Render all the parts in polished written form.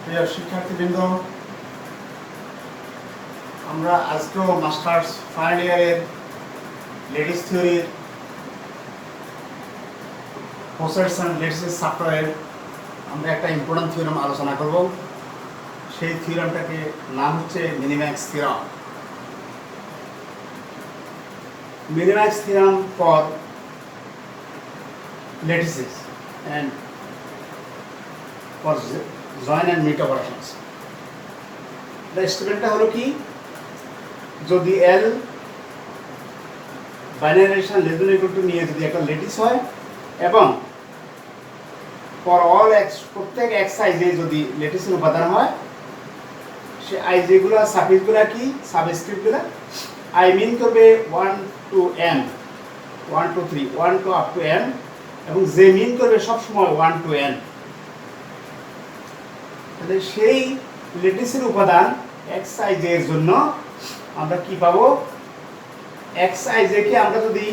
প্রিয় শিক্ষার্থীবৃন্দ, আমরা আজকেও মাস্টার্স ফাইনাল ইয়ারের লেডিস থিওরির প্রসেস অ্যান্ড লেডিসের চ্যাপ্টারের আমরা একটা ইম্পর্টেন্ট থিওরাম আলোচনা করব। সেই থিওরামটাকে নাম হচ্ছে minimax theorem. Minimax theorem for lattices and for join and meet operations. স্টেটমেন্টটা হলো কি, যদি L binary relation less than equal to নিয়ে যদি একটা ল্যাটিস হয় এবং ফর অল এক্স প্রত্যেক এক্স আইজে যদি ল্যাটিসের উপাদান হয়, সে আইজেগুলো সাফিক্সগুলো কি সাবস্ক্রিপ্টগুলো আই মিন করবে 1 to m 1 to 3 1 to up to m এবং জে মিন করবে সবসময় 1 to n। তাহলে সেই ল্যাটিসের উপাদান এক্স আইজে এর জন্য আমরা কি পাবো, এক্স আইজে কে আমরা যদি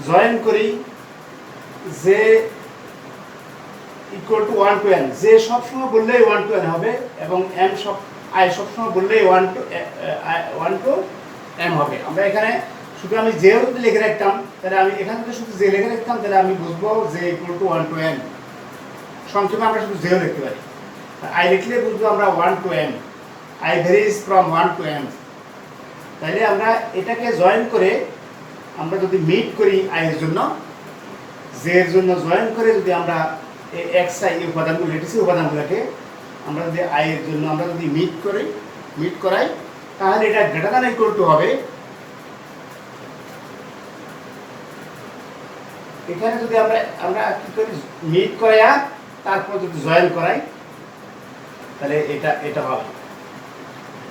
জয়েন করি যে ইকুয়াল টু 1 to n, যে সবসময় বললেই 1 to n হবে এবং m সব i সবসময় বললেই 1 to m হবে। আমরা এখানে শুধু আমি জে যদি লিখে রাখতাম, তাহলে আমি এখানে যদি শুধু জে লিখে রাখতাম তাহলে আমি বুঝবো যে ইকুয়াল টু 1 to n। সংক্ষেপে আমরা শুধু জেও লিখতে পারি, i লিখলে বুঝবো আমরা 1 to m, i varies from 1 to m। তাইলে আমরা এটাকে জয়েন করে আমরা যদি মিট করি i এর জন্য, জে এর জন্য জয়েন করে যদি আমরা এই এক্স আই উপাদানগুলো ল্যাটিসের উপাদানগুলোকে আমরা যদি i এর জন্য আমরা যদি মিট করাই, তাহলে এটা গ্রেটার দ্যান ইকুয়াল টু হবে, এখানে যদি আমরা কি করি মিট করাইয়া তারপর যদি জয়েন করাই তাহলে এটা হবে।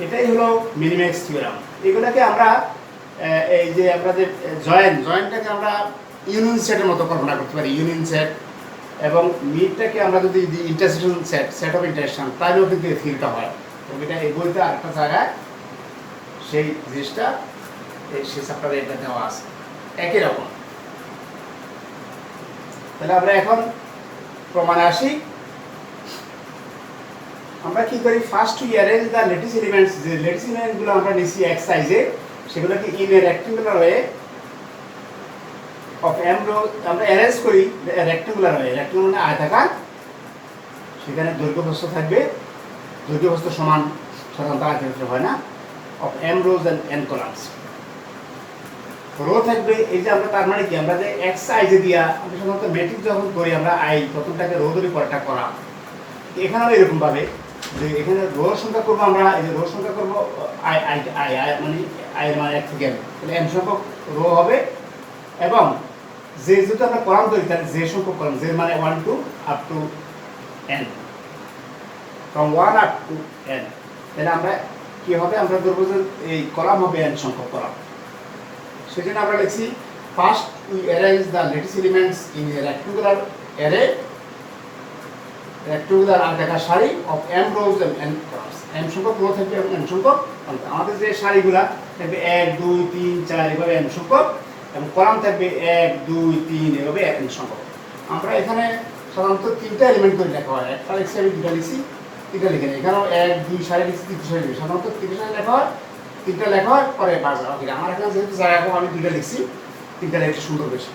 এটাই হলো মিনিম্যাক্স থিওরাম। এগুলোকে আমরা এই যে আমরা যে জয়েনটাকে আমরা ইউনিয়ন সেটের মতো কল্পনা করতে পারি, ইউনিয়ন সেট, এবং মিটটাকে আমরা যদি ইন্টারসেকশন সেট অফ ইন্টারসেকশন, তাইলেও কিন্তু এই থিওরিটা হয়। এবং এটা এই বইতে আরেকটা জায়গায় সেই জিনিসটা সেই চ্যাপ্টারে এটা দেওয়া আছে একই রকম। তাহলে আমরা এখন প্রমাণে আসি। আমরা কি করি, first to arrange the lattice elements, যে ল্যাটিস এলিমেন্টগুলো আমরা নিচ্ছি এক্স সাইজে, সেগুলোকে in a rectangular way of m row আমরা অ্যারেঞ্জ করি রেক্টেঙ্গুলার ওয়ে। রেক্টেঙ্গুলার মানে আয়তাকার, সেখানে দৈর্ঘ্য প্রস্থ থাকবে, দৈর্ঘ্য প্রস্থ সমান সাধারণত আয়তক্ষেত্রে হয় না, of m rows and n columns. Row থাকবে এই যে আমরা, তার মানে কি আমরা যে এক্স আইজে দিয়া আমরা সাধারণত ম্যাট্রিক্স যখন করি আমরা আই প্রথমটাকে রো ধরে পরেরটা করা, এখানেও এরকম ভাবে যে এখানে রো সংখ্যা করবো আমরা, এই যে রো সংখ্যা করবো আই আই আই আই মানে আই এর মানে 1 থেকে m, তাহলে m সংখ্যক রো হবে এবং যে যদি আমরা কলাম ধরি তাহলে যে সংখ্যক কলাম, যে মানে 1 to up to n, from 1 up to n। তাহলে আমরা কি হবে, আমরা ধরবো যে এই কলাম হবে n সংখ্যক কলাম। সেজন্য আমরা লিখছি first we arrange the lattice elements in a rectangular array, rectangular আয়তাকার সারি of m rows and n columns. m সংখ্যক রো থাকবে এবং n সংখ্যক কলাম। আমাদের যে সারিগুলা থাকবে 1 2 3 4 এভাবে n সংখ্যক, এবং কলাম থাকবে 1 2 3 এভাবে n সংখ্যক। আমরা এখানে সাধারণত তিনটা এলিমেন্ট করে লেখা হয়, একটা লিখছি আমি, দুটা লিখছি, তিনটা লিখে নিই। এখানেও 1 2 সারি লিখছি, 3 সারি লিখছি, সাধারণত 3 সারি লেখা হয়, তিনটা লেখা হয় পরে বাজা। ওকে, আমার এখানে যেহেতু জায়গা কম আমি দুইটা লিখছি, তিনটা লিখতে সুন্দর বেশি।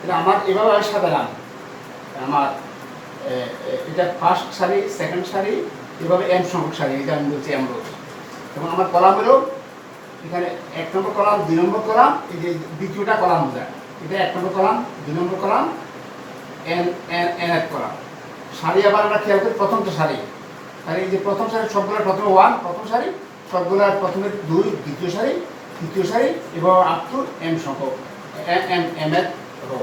এটা আমার এভাবে আমি সাধারণ আমার এটা ফার্স্ট সারি, সেকেন্ড সারি, এভাবে m সংখ্যক সারি, এটা আমি বলছি m রোজ। এবং আমার কলাম হলো এখানে 1 নম্বর কলাম 2 নম্বর কলাম, এই যে দ্বিতীয়টা কলাম বোঝায়, এটা 1 নম্বর কলাম 2 নম্বর কলাম n n n এক কলাম। সারি আবার আমরা খেয়াল করি প্রথমটা সারি, তাহলে এই যে প্রথম সারি সবগুলো প্রথমে 1 প্রথম সারি, সবগুলো প্রথমে 2 দ্বিতীয় সারি, তৃতীয় সারি, এবং আপ টু m সংখ্যক m এর রো।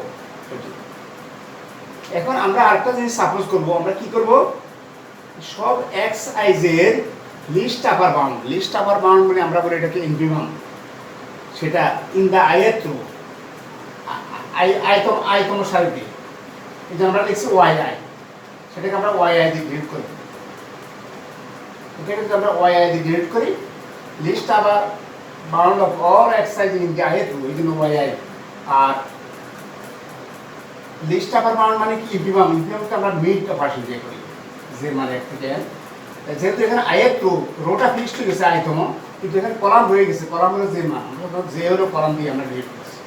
এখন আমরা আরেকটা জিনিস সাপোজ করব, আমরা কি করব, সব এক্স আইজের least upper bound, least upper bound মানে আমরা বলি এটাকে ইনফিমাম, সেটা ইন দা আই এর থ্রু আইতম সারিতে, এই যে আমরা লিখছি ওয়াই আই, সেটাকে আমরা ওয়াই আই দিয়ে ডিলিট করি। এটাকে যদি আমরা ওয়াই আই দিয়ে ডিলিট করি, least upper bound of all x i's in the I এর থ্রু, এই জন্য ওয়াই আই। আর লিস্ট আপার বাউন্ড মানে কি ইনফিমাম, ইনফিমামকে আমরা মিড অপারেশন দিয়ে করি যে মানে 1 থেকে n। যেহেতু এখানে আইয়ের রোটা ফিক্সড হয়ে গেছে আইতম, কিন্তু এখানে কলাম রয়ে গেছে, কলাম হলো যে মান, আমরা যে হলো কলাম দিয়ে আমরা ডিলিট করছি।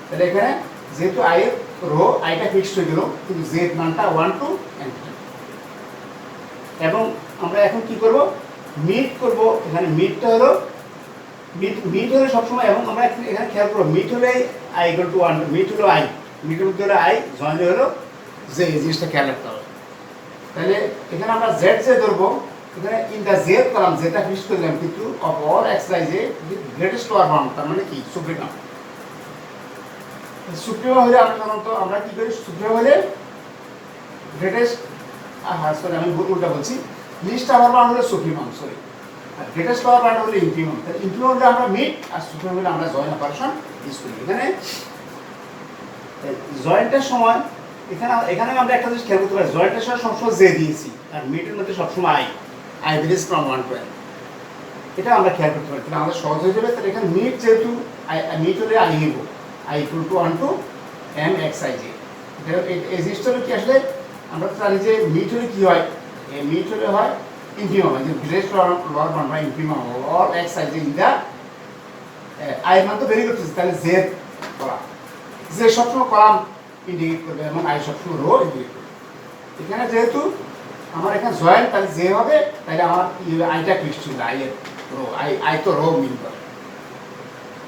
তাহলে এখানে যেহেতু আইয়ের রো আইটা ফিক্সড হয়ে গেল, কিন্তু জেড মানটা 1 to n। এবং আমরা এখন কি করব, মিড করব। এখানে মিডটা হলো মিড হলে সবসময়, এবং আমরা এখানে খেয়াল করবো মিড হলে আই ইকুয়াল টু 1, মিড হলো আই, মিডের মধ্যে হলো আই, জয়েন হলো জে, এই জিনিসটা খেয়াল রাখতে হবে। তাহলে এখানে আমরা জেড জে ধরবো, এখানে ইন দ্য জেড কলাম যেটা ফিক্স করে দিলাম, কিন্তু of all x I J greatest lower bound, তার মানে কি সুপ্রিমাম। সুপ্রিমাম হলে আমরা সাধারণত আমরা কি করি, সুপ্রিমাম হলে গ্রেটেস্ট, সরি আমি উল্টা বলছি, লিস্ট আপার বাউন্ড হলো সুপ্রিমাম, সরি, আর গ্রেটেস্ট লোয়ার বাউন্ড হলো ইনফিমাম। তাহলে ইনফিমাম হলে আমরা মিড, আর সুপ্রিমাম হলে আমরা জয়েন অপারেশন ইউজ করি। এখানে জয়েন্টের সময় এখানে আমরা একটা জিনিস খেয়াল করতে পারি, জয়েন্টের সময় সবসময় জে দিয়েছি, আর মিডের মধ্যে সবসময় I varies from 1 to n, এটা আমরা খেয়াল করতে পারি, তাহলে আমাদের সহজ হয়ে যাবে। তাহলে এখানে মিড যেহেতু মিড হলে আই নিব, I equal to 1 to m x i j। এই জিনিসটা হলো কি, আসলে আমরা জানি যে মিড হলে কি হয়, মিড হলে হয় ইনফিমাম, যে গ্রেটেস্ট লোয়ার বাউন্ড বা infimum all x I j in the i মান তো বেরিয়ে করতেছে, তাহলে জেড করা, যে সবসময় কলাম ইন্ডিকেট করবে এবং আই সবসময় রো ইন্ডিকেট করবে। এখানে যেহেতু আমার এখানে জয়েন্ট, তাহলে যে হবে, তাহলে আমার আইটা ফিক্সড ছিল, আই এর রো, আই তো রো মিন করে।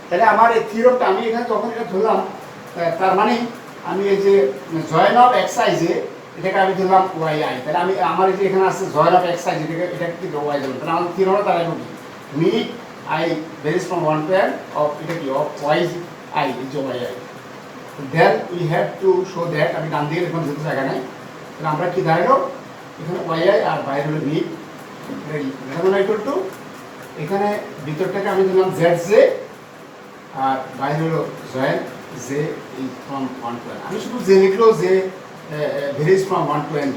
তাহলে আমার এই থিওরামটা আমি এখানে যখন এটা ধরলাম, তার মানে আমি এই যে join of x I j, এটাকে আমি ধরলাম ওয়াই আই, তাহলে আমি আমার এই যে এখানে আছে join of x I j, এটাকে কি ওয়াই ধরলাম, তাহলে আমার থিওরামটা তাহলে কি meet i varies from 1 to n of এটা কি of y I is y i. Then we have to show that, আমি ডান দিকে এখন যেতে জায়গা নাই, তাহলে আমরা কি দাঁড়ালো, এখানে ওয়াই আই আর বাইরে হলো মিড ইকুয়াল টু, এখানে ভিতরটাকে আমি দিলাম জেড জে, আর বাইরে হলো join J from 1 to n। আমি শুধু জে লিখলেও যে ভেরিজ ফ্রম 1 to n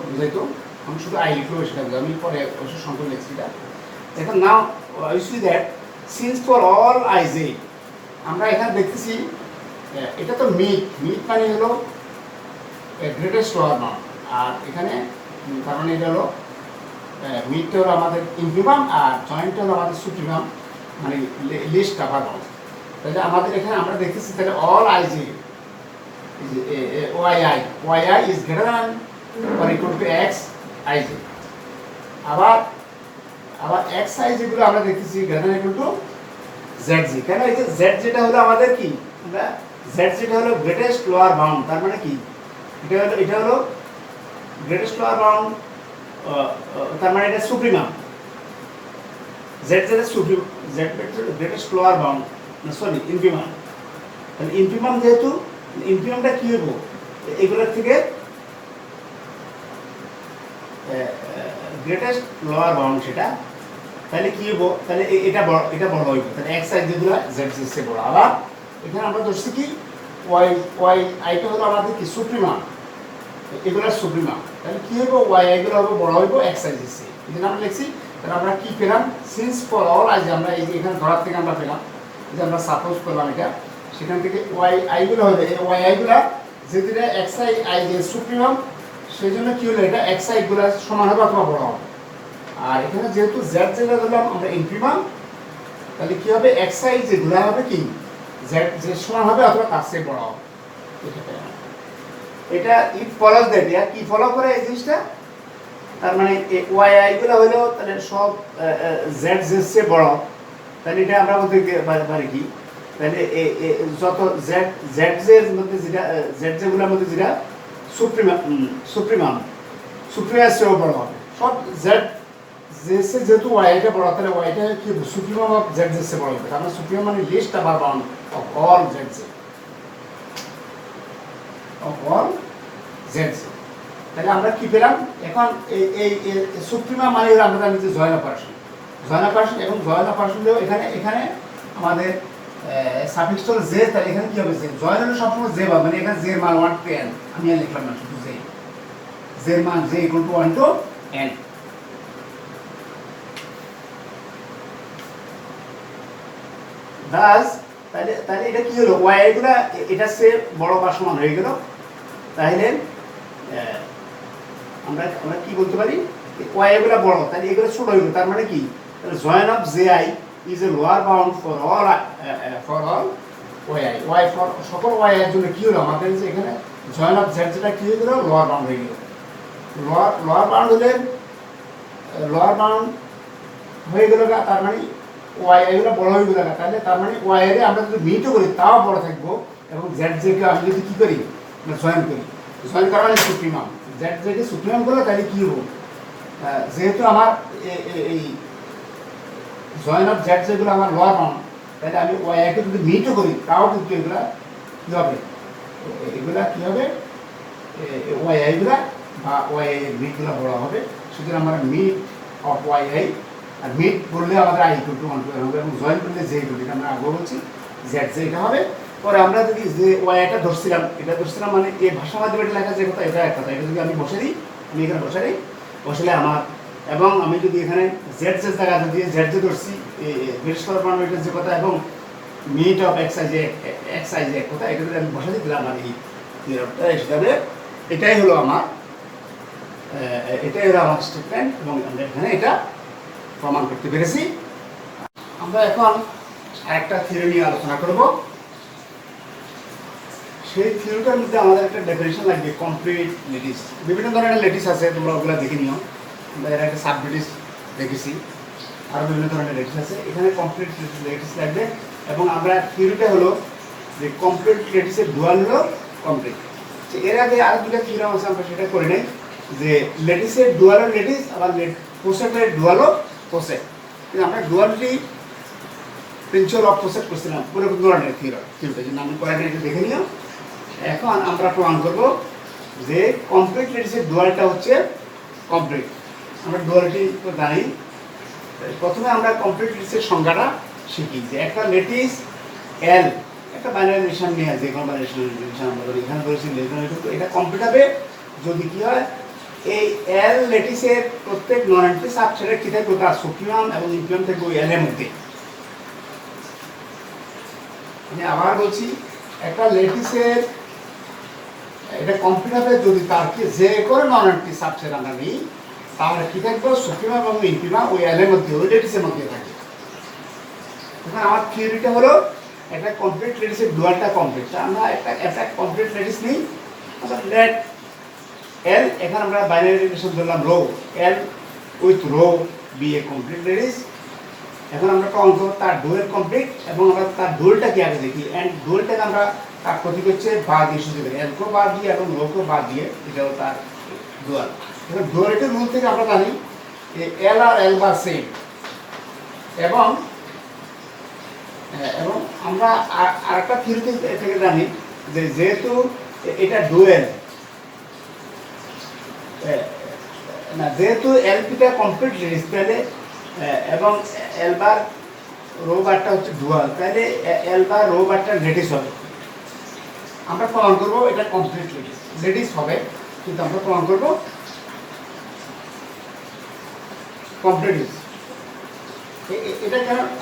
বুঝাইতো, আমি শুধু আই লিখলেও সেটা বুঝাই, আমি পরে অবশ্য সংখ্যা লিখছি এটা। এখন now you see that since for all I j, আমরা এখানে দেখতেছি এটা তো মিড মানে হলো গ্রেটেস্ট লোয়ার বাউন্ড, আর এখানে তার মানে এটা হলো মিডটা হলো আমাদের ইনফিমাম, আর জয়েন্টটা হলো আমাদের সুপ্রিমাম, মানে লিস্ট আপার বাউন্ড। তাহলে আমাদের এখানে আমরা দেখতেছি তাহলে all I J Y I is greater than or equal to X I J. আবার এক্স আই যেগুলো আমরা দেখতেছি greater than equal to Z G. কেন, এই যে জেড যেটা হলো আমাদের কি, আমরা জেড যেটা হলো গ্রেটেস্ট লোয়ার বাউন্ড, তার মানে কি এটা হলো গ্রেটেস্ট লোয়ার বাউন্ড, তার মানে এটা সুপ্রিমাম, জেড যেটা supreme, Z greatest lower bound, না সরি ইনফিমাম। তাহলে ইনফিমাম যেহেতু, ইনফিমামটা কি হইব, এগুলোর থেকে গ্রেটেস্ট লোয়ার বাউন্ড সেটা, তাহলে কি হইব, তাহলে এটা বড় হইব, তাহলে এক্স আই যেগুলো জেড সে বড়। আবার এখানে আমরা ধরছি কি ওয়াই আইটা হলো আমাদের কি সুপ্রিমাম, এগুলো সুপ্রিমাম, তাহলে কি হইব, ওয়াই আইগুলো হবে বড় হইব এক্স আই সি, এই জন্য আমরা লিখছি। তাহলে আমরা কি পেলাম, সিন্স ফর অল আই, যে আমরা এই যে এখানে ধরার থেকে আমরা পেলাম, যে আমরা সাপোজ করলাম এটা, সেখান থেকে ওয়াই আইগুলো হবে, এই ওয়াই আইগুলা যেহেতু এক্স আই যে সুপ্রিমাম, সেই জন্য কি হলো, এটা এক্স আইগুলো সমান হবে অথবা বড় হবে। আর এখানে যেহেতু জেড যেটা ধরলাম আমরা ইনফিমাম, তাহলে কি হবে, এক্স আই যেগুলো হবে কি জেড যে সমান হবে অথবা তার চেয়ে বড় হবে। এটা ইট ফলোজ দ্যাট, ইয়ার কি ফলো করে এই জিনিসটা, তার মানে ওয়াই আইগুলো হলো তাহলে সব জেড জেড চেয়ে বড়, তাহলে এটা আমরা বলতে পারি কি, তাহলে যত জেড জের মধ্যে যেটা জেড যেগুলোর মধ্যে যেটা সুপ্রিমাম চেয়েও বড় হবে, সব জেড জেসে যেহেতু ওয়াইটা বড়, তাহলে ওয়াইটা কি সুপ্রিমাম অফ জেড জেসে বড় হবে, কারণ সুপ্রিমাম মানে list upper bound of all Z J, of all Z J. তাহলে আমরা কি পেলাম, এখন এই সুপ্রিমাম মানে আমরা জানি যে জয়েন অপারেশন, এবং জয়েন অপারেশন দিয়েও এখানে আমাদের সাফিক্স হলো জে, তাহলে এখানে কি হবে, জে জয়েন হলে সবসময় জে পাবে, মানে এখানে জের মান 1 to n, আমি আর লিখলাম না, শুধু জের মান J equal to 1 to n। Das তাহলে এটা কি হলো, ওয়াই গুলা এটা সে বড় বা সমান হয়ে গেল, তাহলে আমরা আমরা কি বলতে পারি, ওয়াই এগুলো বড় তাহলে এগুলো ছোট হইব, তার মানে কি join of j i is a lower bound for all y i, y for সকল ওয়াই এর জন্য কি হলো আমাদের যে এখানে জয়েন অফ জেড যেটা কি হয়ে গেল, লোয়ার বাউন্ড হয়ে গেল। লোয়ার বাউন্ড হলে লোয়ার বাউন্ড হয়ে গেল, তার মানে ওয়াই এগুলো বড় হয়ে গেল, তাহলে তার মানে ওয়াই এর আমরা যদি মিটও করি তাও বড় থাকবো, এবং জেড জে কে আমি যদি কি করি জয়েন করি, জয়েন করা মানে supremum, Z J K supremum করলে তাহলে কি হবো, যেহেতু আমার এই জয়েন অফ জেড যেগুলো আমার লোয়ার বাউন্ড, তাহলে আমি ওয়াই কে যদি মিটও করি তাও কিন্তু এগুলা কি হবে, এগুলা কি হবে ওয়াই আইগুলা বা ওয়াই এর মিটগুলো বড় হবে। সুতরাং আমরা মিট অফ ওয়াই আই, আর মিট বললে আমাদের আই ইকুয়াল টু 1 হবে, এবং জয়েন করলে জে ইকুয়াল টু, এটা আমরা আগে বলছি জেড জে এটা হবে। পরে আমরা যদি যে ওয়াই এটা ধরছিলাম মানে এই ভাষা মাধ্যমে এটা লেখা যে কথা, এটা এক কথা, এটা যদি আমি বসে দিই, আমি এখানে বসালে আমার, এবং আমি যদি এখানে জেড জে জায়গা যদি জেড জে ধরছি ব্রিটিশ পারমাণবিক যে কথা, এবং meet of x I j কথা, এটা যদি আমি বসা দিলাম আমার এই নিরবটা হিসাবে, এটাই হলো আমার স্টেটমেন্ট, এবং আমরা এখানে এটা প্রমাণ করতে পেরেছি। আমরা এখন আরেকটা থিওরি নিয়ে আলোচনা করব। সেই থিওরিটার মধ্যে আমাদের একটা ডেফিনেশন লাগবে, কমপ্লিট লেটিস। বিভিন্ন ধরনের লেটিস আছে, তোমরা ওগুলো দেখে নিও, আমরা এর একটা সাব লেটিস দেখেছি, আরও বিভিন্ন ধরনের লেটিস আছে, এখানে কমপ্লিট লেটিস লাগবে। এবং আমরা থিওরিটা হলো যে কমপ্লিট লেটিসের ডুয়াল হলো কমপ্লিট। এর আগে আরো দুটা থিওরাম আছে, আমরা সেটা করে নেই, যে লেটিসের ডুয়ালও লেটিস, আবার পোসেটের ডুয়ালও পোসেট। কিন্তু আমরা ডুয়ালিটি প্রিন্সিপাল অফ পোসেট করছিলাম, পুরো ধরনের থিওরিটা যদি আমি কয়েকটা একটু দেখে নিও। এখন আমরা প্রমাণ করব যে কমপ্লিট লেটিসের ডুয়ালটা হচ্ছে কমপ্লিট। আমরা ডুয়ালিটি তো জানি, প্রথমে আমরা কমপ্লিট লেটিসের সংজ্ঞাটা শিখি, যে একটা লেটিস এল, একটা বাইনারি রিলেশন নিয়ে, যে কোনো বাইনারি রিলেশন আমরা ধরি, এখানে ধরেছি এটা কমপ্লিট হবে যদি কি হয়, এই এল লেটিসের প্রত্যেক নন এন্ট্রি সাবসেটের কি থাকবে, তার সুপ্রিমাম এবং ইনফিমাম থাকবে ওই এল এর মধ্যে। আমি আবার বলছি, একটা লেটিসের এটা কমপ্লিট হবে যদি তার কি যে কোনো নন এন্ট্রি সাবসেট আমরা নিই, তাহলে কি থাকবে, সুপ্রিমাম এবং ইনফিমাম ওই এল এর মধ্যে, ওই লেটিসের মধ্যে থাকবে। এখন আমার থিওরিটা হলো একটা কমপ্লিট লেটিসের ডুয়ালটা কমপ্লিট। আমরা একটা কমপ্লিট লেটিস নিই, লেট এল, এখানে আমরা বাইনারি রিলেশন ধরলাম rho, L with rho be a complete lattice. এখন আমরা প্রমাণ করব তার ডুয়েল কমপ্লিট, এবং আমরা তার ডুয়েলটা কি আগে দেখি, অ্যান্ড ডুয়েলটাকে আমরা তার প্রতীক হচ্ছে বা দিয়ে শুরু করি, এলকেও বা দিয়ে এবং রোকেও বা দিয়ে, এটাও তার ডুয়াল। এখন ডুয়ালিটির রুল থেকে আমরা জানি এল আর এল বার সেম, এবং আমরা আরেকটা থিওরি থেকে জানি যে যেহেতু এটা ডুয়েল, না যেহেতু এলপিটা কমপ্লিট লেটিস, তাহলে এবং এল বার রো বারটা হচ্ছে ডুয়াল, তাহলে এল বার রো বারটা লেটিস হবে। আমরা প্রমাণ করব এটা কমপ্লিট লেটিস হবে, কিন্তু আমরা প্রমাণ করব কমপ্লিট। এটা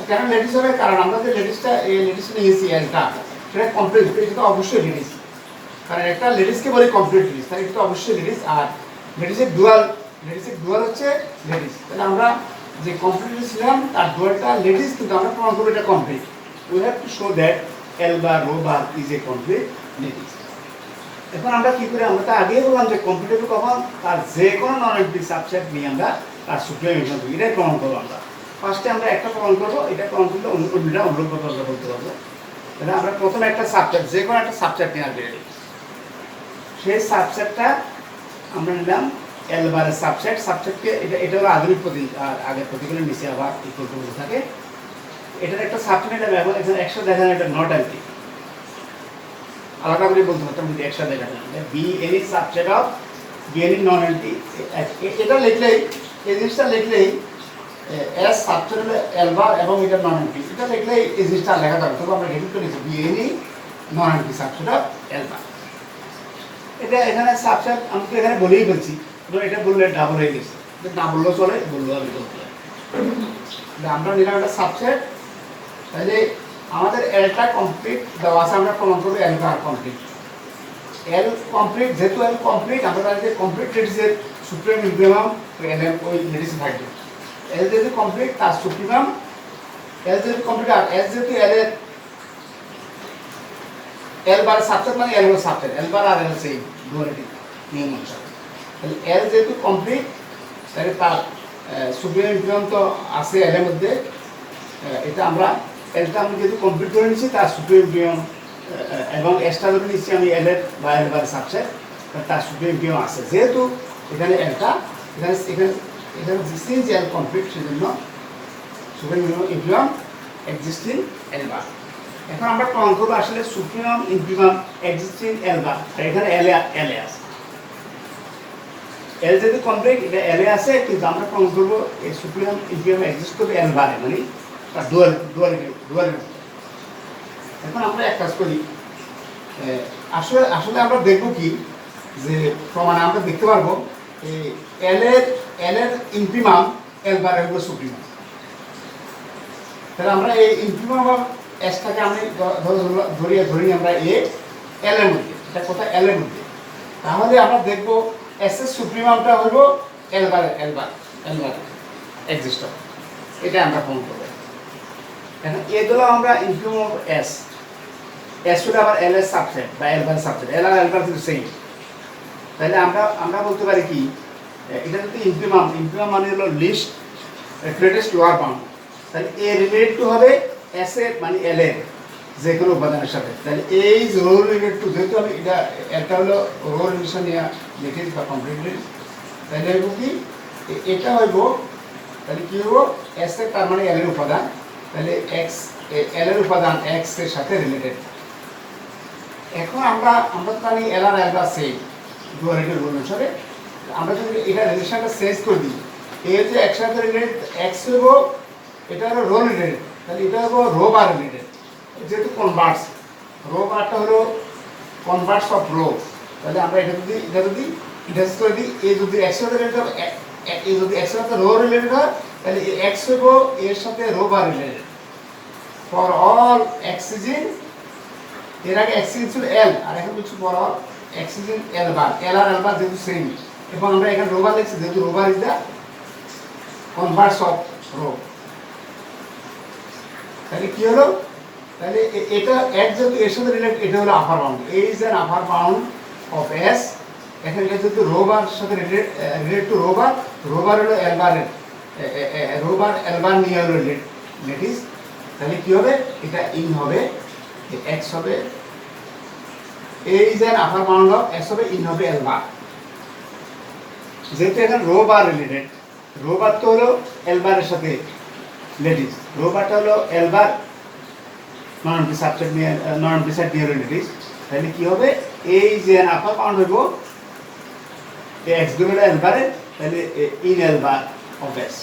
কেন লেটিস হবে, কারণ আমরা যে লেটিসটা নিয়েছি এলটা, সেটা কমপ্লিট, এটা তো অবশ্যই লেটিস, কারণ একটা লেটিসকে বলি কমপ্লিট লেটিস, তাই এটা তো অবশ্যই লেটিস। আর লেটিসের ডুয়াল হচ্ছে লেটিস, তাহলে আমরা যে কমপ্লিট ছিলাম তার ডুয়ালটা লেটিস, কিন্তু আমরা প্রমাণ করবো এটা complete. We have to show that L বা rho bar is a complete lattice. এখন আমরা কি করি, আমরা তো আগেই বললাম যে কমপ্লিট হবে কখন, তার যে কোনো নন এন্ট্রি সাবসেট নিয়ে আমরা তার সুপ্রিমাম, এটাই প্রমাণ করবো। আমরা ফার্স্টে আমরা একটা প্রমাণ করবো, এটা প্রমাণ করলে অন্যটা অনুরূপ আমরা বলতে পারবো। তাহলে আমরা প্রথমে একটা সাবজেক্ট, যে কোনো একটা সাবজেক্ট নিয়ে আসবে, সেই সাবজেক্টটা আমরা নিলাম এল বারের সাবজেক্টকে, এটা হলো আধুনিক প্রতীক, আর আগের প্রতীকের নিচে আবার ইকুয়াল টু থাকে। এটার একটা সাবজেক্ট নিলাম, এবং এখানে একসাথে দেখা যায় এটা নট এমটি, আলাদা করে বলতে পারতাম যদি একসাথে দেখা যায় B any subject of B any non MT. এটা লিখলেই, এই জিনিসটা লিখলেই এস সাবজেক্ট হলো এল বার এবং এটা নন এমটি, এটা লিখলেই এই জিনিসটা লেখা যাবে। তবু আমরা হেডিং করে নিচ্ছি B any non empty subset of L bar. এটা এখানে সাবজেক্ট আমি তো এখানে বলেই বলছি, এটা বললে ডাবল হয়ে গেছে, না বললেও চলে, বললেও আমি বলতে পারি। আমরা নিলাম একটা সাবজেক্ট, তাহলে আমাদের এলটা কমপ্লিট দেওয়া আছে, আমরা প্রমাণ করবো এলটা আর কমপ্লিট। এল কমপ্লিট, যেহেতু এল কমপ্লিট, আমরা জানি যে কমপ্লিট লেটিসের সুপ্রিম ইনফিমাম এল ওই লেটিসে থাকবে। এল যেহেতু কমপ্লিট তার সুপ্রিমাম, এল যেহেতু কমপ্লিট আর এস যেহেতু এল এর এল বার সাবসেট মানে এল হলো সাবসেট, এল বার আর এল সেই ডুয়ালিটি নিয়ম অনুসারে। তাহলে এল যেহেতু কমপ্লিট তাহলে তার সুপ্রিম ইনফিমাম তো আছে এল এর মধ্যে, এটা আমরা এলটা আমি যেহেতু কমপ্লিট করে নিচ্ছি তার সুপ্রিম ইনফিমাম এবং এক্সট্রা ধরে নিচ্ছি আমি এল এর বা এল বার সাবসেট, তার সুপ্রিম ইনফিমাম আছে। যেহেতু এখানে এলটা এখানে এখানে এখানে সিন্স এল কমপ্লিট সেজন্য সুপ্রিম ইনফিমাম এক্সিস্টিং এল বার। এখন আমরা প্রমাণ করবো আসলে সুপ্রিম ইনফিমাম এক্সিস্টিং এল বার, আর এখানে এল এ আছে। এল যেহেতু কমপ্লিট এটা এল এ আছে, কিন্তু আমরা প্রমাণ করবো এই সুপ্রিম ইনফিমাম এক্সিস্ট করবে এল বারে, মানে তার ডুয়াল। এখন আমরা এক কাজ করি, আসলে আসলে আমরা দেখব কি যে প্রমাণে আমরা দেখতে পারবো এল এর ইনফিমাম এল বারে হলো সুপ্রিমাম। তাহলে আমরা এই ইনফিমাম অফ এসটাকে আমি ধরি আমরা এল এর মধ্যে, এটা কোথায় এল এর মধ্যে, তাহলে আমরা দেখবো এস এর সুপ্রিমামটা হলো এল বার এক্সিস্ট হবে, এটা আমরা প্রমাণ করবো। এখন এ দিলাম আমরা ইনফিমাম অফ এস, এস হলো আবার এল এর সাবসেট বা এল বার সাবসেট, এল আর এল বার কিন্তু সেম। তাহলে আমরা বলতে পারি কি, এটা যদি ইনফিমাম মানে হলো লিস্ট গ্রেটেস্ট লোয়ার বাউন্ড, তাহলে এ রিলেট টু হবে এস এর মানে এল এর যে কোনো উপাদানের সাথে। তাহলে এই রো রিলেট টু, যেহেতু আমি এটা হলো রো রিলেশন নিয়ে লিখে বা কমপ্লিটলি, তাহলে হইব কি এটা হইব, তাহলে কি হইব এস এর তার মানে এল এর উপাদান, তাহলে এক্স এল এর উপাদান এক্স এর সাথে রিলেটেড। এখন আমরা তো জানি এল আর এল বার সেম ডুয়ালিটি রুল অনুসারে, আমরা যদি এটা রিলেশনটা চেঞ্জ করে দিই, এ যে এক্স সাথে রিলেটেড এক্স হইব, এটা হলো রো রিলেটেড, তাহলে এটা হইব রো বার রিলেটেড, যেহেতু কনভার্টস, রো বারটা হলো কনভার্টস অফ রো, তাহলে আমরা এটা যদি চেঞ্জ করে দিই, এ যদি এক্স সাথে রিলেটেড হবে, এ যদি এক্স সাথে রো রিলেটেড হয়, তাহলে এক্স হইব এর সাথে rho bar related for all X is in, এর আগে এক্স ইজ ছিল এল, আর এখন কিছু for all X is in L bar, L আর এল বার যেহেতু সেম, এবং আমরা এখানে রো বার লিখছি যেহেতু rho bar is the converse of rho. তাহলে কি হলো, তাহলে এটা এক যেহেতু এর সাথে রিলেটেড, এটা হলো আপার bound, A is an upper bound of S. এখন এটা যেহেতু রো বার সাথে রিলেটেড টু রো বার হলো এল বারের, রো বার এল বার নিয়ে হলো লেটিস, তাহলে কি হবে এটা ইন হবে, এক্স হবে A is an upper bound of X হবে, ইন হবে এল বার। যেহেতু এখন rho bar related, rho bar তো হলো এল বারের সাথে লেটিস, রো বারটা হলো এল বার নন এমপ্টি সাবসেট নিয়ে নন এমপ্টি সেট নিয়ে লেটিস, তাহলে কি হবে এই যে আপার বাউন্ড হইব এক্স গুলো এল বারে, তাহলে in L bar of S.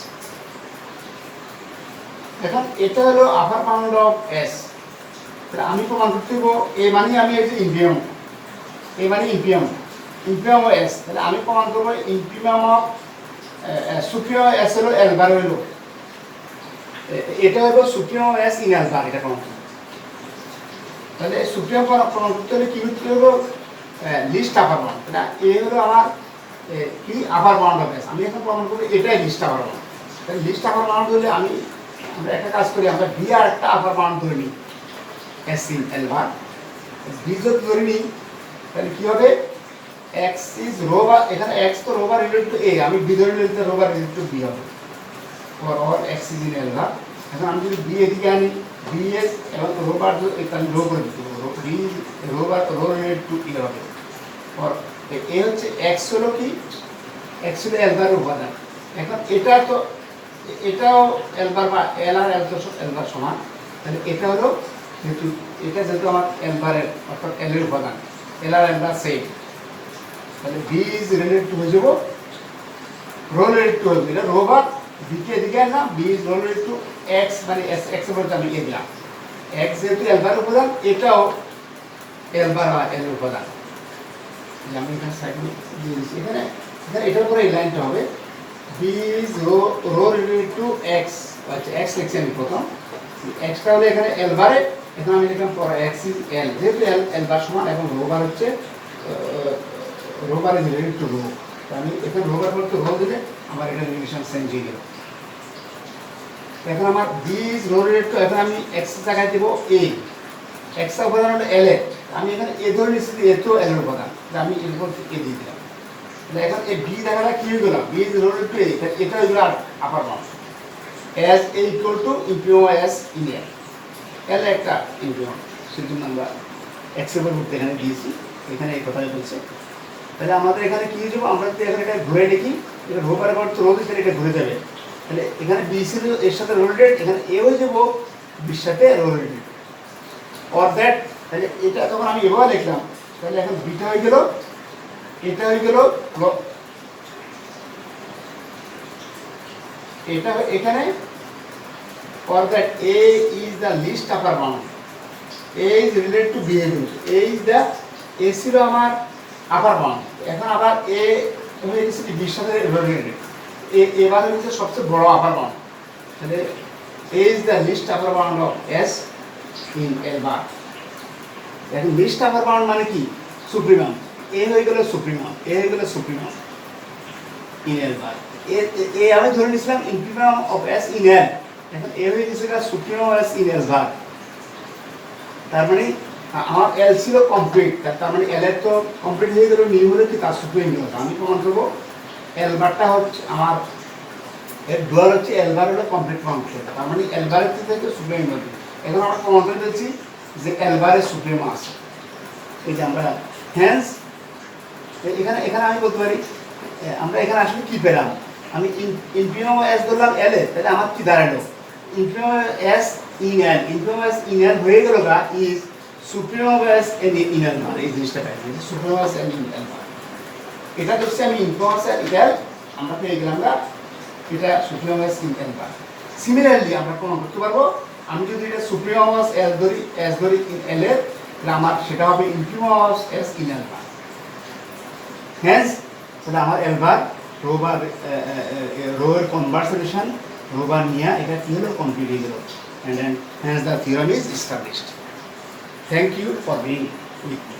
এখন এটা হলো আপার বাউন্ড অফ এস, তাহলে আমি প্রমাণ করতে হইব এ মানে আমি এই যে ইনফিমাম, এ মানে ইনফিমাম অফ এস, তাহলে আমি প্রমাণ করবো ইনফিমাম অফ সুপ্রিমাম এস হলো এল বার হইল, এটা হলো supremum S in L bar, এটা প্রমাণ। তাহলে সুপ্রিমাম প্রমাণ করতে হলে কি করতে হলো লিস্ট আপার বাউন্ড, এটা এ হলো আমার কি আপার বাউন্ড অফ এস, আমি এখন প্রমাণ করবো এটাই লিস্ট আপার বাউন্ড। তাহলে লিস্ট আপার বাউন্ড হলে আমরা একটা কাজ করি, আমরা বি আর একটা আপার বাউন্ড ধরে নিই S in L bar, b যদি ধরে নিই তাহলে কি হবে এক্স ইজ রো বার, এখানে এক্স তো rho bar related to A, আমি বি ধরে নিলে rho bar related to B হবে for all X is in L bar. এখন আমি যদি বি এদিকে আনি, বি এস এবং রো বার আমি রো করে দিতে হবে, B rho bar rho related to E হবে ফর এ হচ্ছে এক্স হলো কি, এক্স হলো এল বারের উপাদান। এখন এটা তো এটাও এল বার বা এল আর এল তো এল বার সমান, তাহলে এটা হলো যেহেতু এটা যেহেতু আমার এল বারের অর্থাৎ এল এর উপাদান, এল আর এল বার সেম, তাহলে বি ইজ রিলেটেড টু হয়ে যাব রো রিলেটেড টু হবে, এটা রো বার বিকে এদিকে না, b is rho related to x মানে এক্স এর মধ্যে আমি এ দিলাম, এক্স যেহেতু এল বারের উপাদান, এটাও এল বার বা এল এর উপাদান। আমি এখানে সাইড দিয়ে দিচ্ছি, এখানে এটার উপরে এই লাইনটা হবে b is rho related to x, আচ্ছা এক্স লিখছি আমি প্রথম, এক্সটা হলো এখানে এল বারে, এখন আমি লিখলাম পর এক্স ইজ এল, যেহেতু এল বার সমান এবং রো বার হচ্ছে rho bar is related to rho, আমি এখানে রো বার বলতে রো দিলে আমার এটা রিলেশন চেঞ্জ হয়ে গেল। এখন আমার b is rho related to, এখন আমি এক্স জায়গায় দেবো এ, এক্স উপাদান হলো এল এ, আমি এখানে এ ধরে নিচ্ছি এ তো এল এর উপাদান, আমি এর বলতে এ দিয়ে দিলাম। এখন এই বি জায়গাটা কি হয়ে গেল, B is rho related to A, এটা হয়ে গেল upper bound as a equal to impure as in L, L একটা impure, সেজন্য আমরা এক্সেবল করতে এখানে দিয়েছি, এখানে এই কথাই বলছে। তাহলে আমাদের এখানে কি হয়ে যাবে, আমরা যদি এখানে এটা ঘুরে দেখি, এটা রোবার পর তো রোদ এটা ঘুরে যাবে, তাহলে এখানে বি ছিল এর সাথে রোলেটেড, এখানে এ হয়ে যাবো বির সাথে রোলেটেড অর দ্যাট। তাহলে এটা যখন আমি এভাবে লিখলাম, তাহলে এখন বিটা হয়ে গেল, এটা হয়ে গেল, এটা এখানে or that A is the least upper bound, A is related to behavior, A is the A ছিল আমার upper bound, এখন আবার A হয়ে গেছে B এর সাথে related, এবার হচ্ছে সবচেয়ে বড় upper bound, তাহলে A is the least upper bound of S in L bar। এখন least upper bound মানে কি, সুপ্রিমাম, A হয়ে গেল সুপ্রিমাম, A হয়ে গেল সুপ্রিমাম in L bar, এ আমি ধরে নিয়েছিলাম infimum of S in L, এখন এ হয়ে গেছে supremum S in L bar, তার মানে আমার L ছিল কমপ্লিট, তার মানে L এর তো কমপ্লিট হয়ে গেল, নিউ হলে কি তার সুপ্রিম হলো, আমি প্রমাণ করবো L বারটা হচ্ছে আমার এর ডুয়াল হচ্ছে L বার হলো কমপ্লিট ফাংশন, তার মানে L বারের থেকে সুপ্রিম হলো। এখন আমরা প্রমাণ করে দিচ্ছি যে L বারের সুপ্রিম আছে, এই যে আমরা হ্যান্স এখানে এখানে আমি বলতে পারি আমরা এখানে আসলে কি পেলাম, আমি ইনফিমাম S ধরলাম L এ, তাহলে আমার কি দাঁড়ালো, infimum S in L, infimum S in L হয়ে গেল গা is supremum S in L বার, এই জিনিসটা পাইছি সুপ্রিমাম S in L বার, এটা হচ্ছে আমি ইনফিমাম S in L আমরা পেয়ে গেলাম গা, এটা supremum S in L bar. Similarly আমরা প্রমাণ করতে পারবো, আমি যদি এটা সুপ্রিমাম S ধরি in L এর, তাহলে আমার সেটা হবে infimum S in L bar. Hence তাহলে আমার L bar rho bar rho এর কনভার্সেশন রো বার নিয়ে এটা কি হলো, কমপ্লিট হয়ে গেল, and hence the theorem is established. Thank you for being with me.